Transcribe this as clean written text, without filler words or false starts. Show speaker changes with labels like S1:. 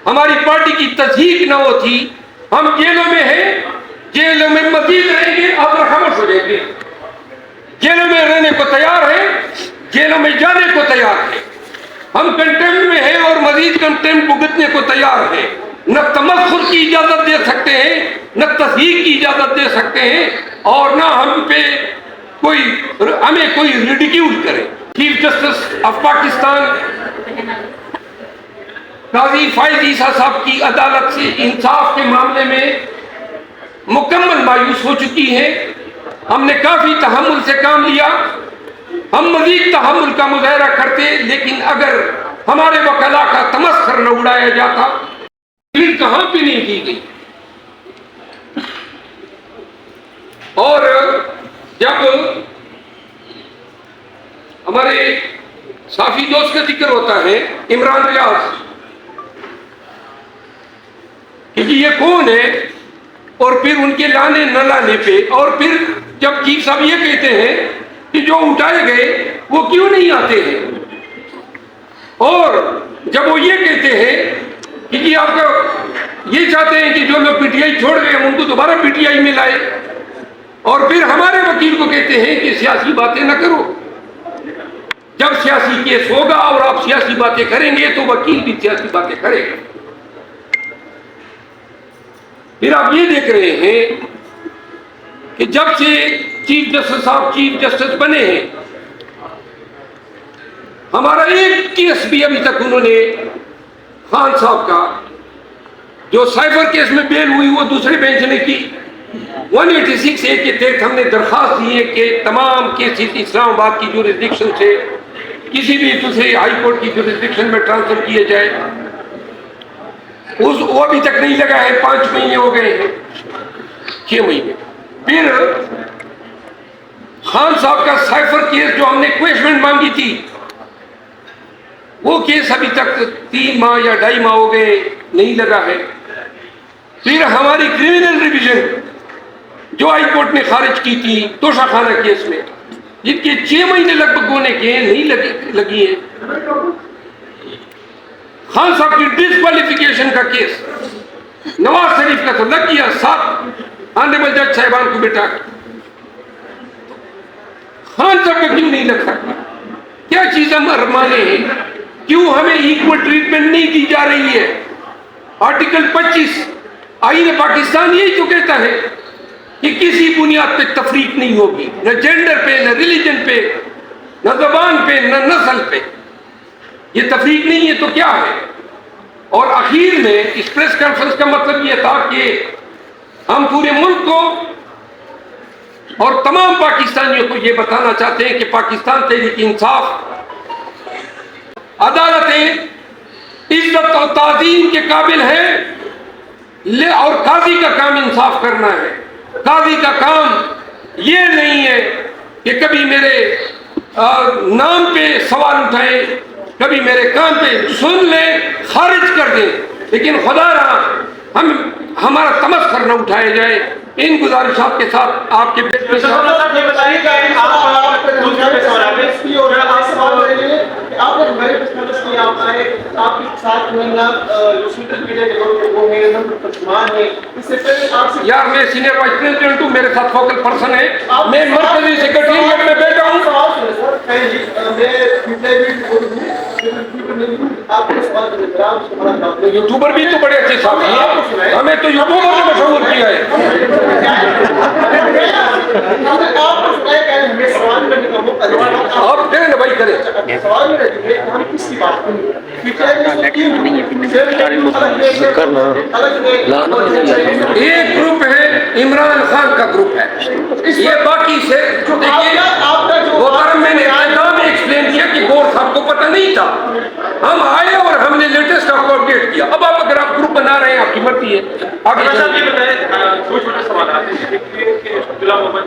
S1: ہماری پارٹی کی تصدیق نہ ہوتی، ہم جیلوں میں ہیں، جیلوں میں مزید رہیں گے، آپ خاموش ہو جائیں گے، جیلوں میں رہنے کو تیار ہیں، جیلوں میں جانے کو تیار ہیں، ہم کنٹمپٹ میں ہیں اور مزید کنٹمپٹ بھگتنے کو تیار ہیں، نہ تمسخر کی اجازت دے سکتے ہیں، نہ تصدیق کی اجازت دے سکتے ہیں، اور نہ ہمیں کوئی ریڈیکیول کرے۔ چیف جسٹس آف پاکستان قاضی فائز عیسیٰ صاحب کی عدالت سے انصاف کے معاملے میں مکمل مایوس ہو چکی ہے۔ ہم نے کافی تحمل سے کام لیا، ہم مزید تحمل کا مظاہرہ کرتے، لیکن اگر ہمارے وکلاء کا تمسخر نہ اڑایا جاتا، بھیڑ کہاں پہ نہیں کی گئی۔ اور جب ہمارے صافی دوست کا ذکر ہوتا ہے عمران ریاض کہ یہ کون ہے، اور پھر ان کے لانے نہ لانے پہ، اور پھر جب چیف صاحب یہ کہتے ہیں کہ جو اٹھائے گئے وہ کیوں نہیں آتے ہیں، اور جب وہ یہ کہتے ہیں کہ جی آپ کا یہ چاہتے ہیں کہ جو لوگ پی ٹی آئی چھوڑ گئے ہم ان کو دوبارہ پی ٹی آئی میں لائے، اور پھر ہمارے وکیل کو کہتے ہیں کہ سیاسی باتیں نہ کرو، جب سیاسی کیس ہوگا اور آپ سیاسی باتیں کریں گے تو وکیل بھی سیاسی باتیں کرے گا۔ پھر آپ یہ دیکھ رہے ہیں کہ جب سے چیف جسٹس صاحب چیف جسٹس بنے ہیں، ہمارا ایک کیس بھی ابھی تک انہوں نے خان صاحب کا جو سائبر کیس میں بیل ہوئی وہ دوسرے بینچ نے کی، 186 اے کے تحت ہم نے درخواست دی ہے کہ تمام کیسز اسلام آباد کی جورسڈکشن سے کسی بھی دوسرے ہائی کورٹ کی جورسڈکشن میں ٹرانسفر کیے جائے، وہ ابھی تک نہیں لگا ہے، 5 مہینے ہو گئے ہیں، 6 مہینے۔ پھر خان صاحب کا سائفر کیس جو ہم نے کویشمنٹ مانگی تھی، وہ کیس ابھی تک 3 ماہ یا 2.5 ماہ ہو گئے نہیں لگا ہے۔ پھر ہماری کرمنل ریویژن جو ہائی کورٹ نے خارج کی تھی توشہ خانہ کیس میں، جن کے 6 مہینے لگ بھگ ہونے کے نہیں لگی ہیں۔ خان صاحب کی ڈسکوالیفیکیشن کا کیس نواز شریف کا تو لگ گیا، 7 آنریبل جج صاحبان کو بٹھا کے، خان صاحب کا کیوں نہیں لگ سکتا؟ کیا چیز ہم ارمانے ہیں؟ کیوں ہمیں ایکول ٹریٹمنٹ نہیں دی جا رہی ہے؟ آرٹیکل 25 آئین پاکستان یہی تو کہتا ہے کہ کسی بنیاد پہ تفریق نہیں ہوگی، نہ جینڈر پہ، نہ ریلیجن پہ، نہ زبان پہ، نہ نسل پہ۔ یہ تفریق نہیں ہے تو کیا ہے؟ اور اخیر میں اس پریس کانفرنس کا مطلب یہ تھا کہ ہم پورے ملک کو اور تمام پاکستانیوں کو یہ بتانا چاہتے ہیں کہ پاکستان تحریک انصاف عدالتیں عزت اور تعظیم کے قابل ہیں، اور قاضی کا کام انصاف کرنا ہے۔ قاضی کا کام یہ نہیں ہے کہ کبھی میرے نام پہ سوال اٹھائیں، کبھی میرے کام پہ سن لیں خارج کر دیں، لیکن خدا رہا ہمارا تمسخر نہ اٹھایا جائے۔ ان گزارشات کے ساتھ آپ کے یار میں سینئر وائس پریزیڈنٹ ہوں، میرے ساتھ فوکل پرسن ہے، میں مرکزی سیکریٹریٹ میں بیٹھا ہوں۔ یوٹیوبر بھی تو بڑے اچھے ساتھی ہیں، ہمیں تو یوٹیوبر نے مشہور کیا ہے۔ آپ کریں نا بھائی، کریں۔ ایک گروپ ہے عمران خان کا گروپ ہے، یہ باقی سے دیکھیے وہ کرم میں نے نام ایکسپلین کیا کہ گور صاحب کو پتہ نہیں تھا، ہم آئے اور ہم نے لیٹسٹ آپ کو اپڈیٹ کیا۔ اب آپ اگر آپ گروپ بنا رہے ہیں آپ کی مرضی ہے۔ آگے صاحب یہ بتائیں، دو چھوٹے سوالات ہیں کہ غلام محمد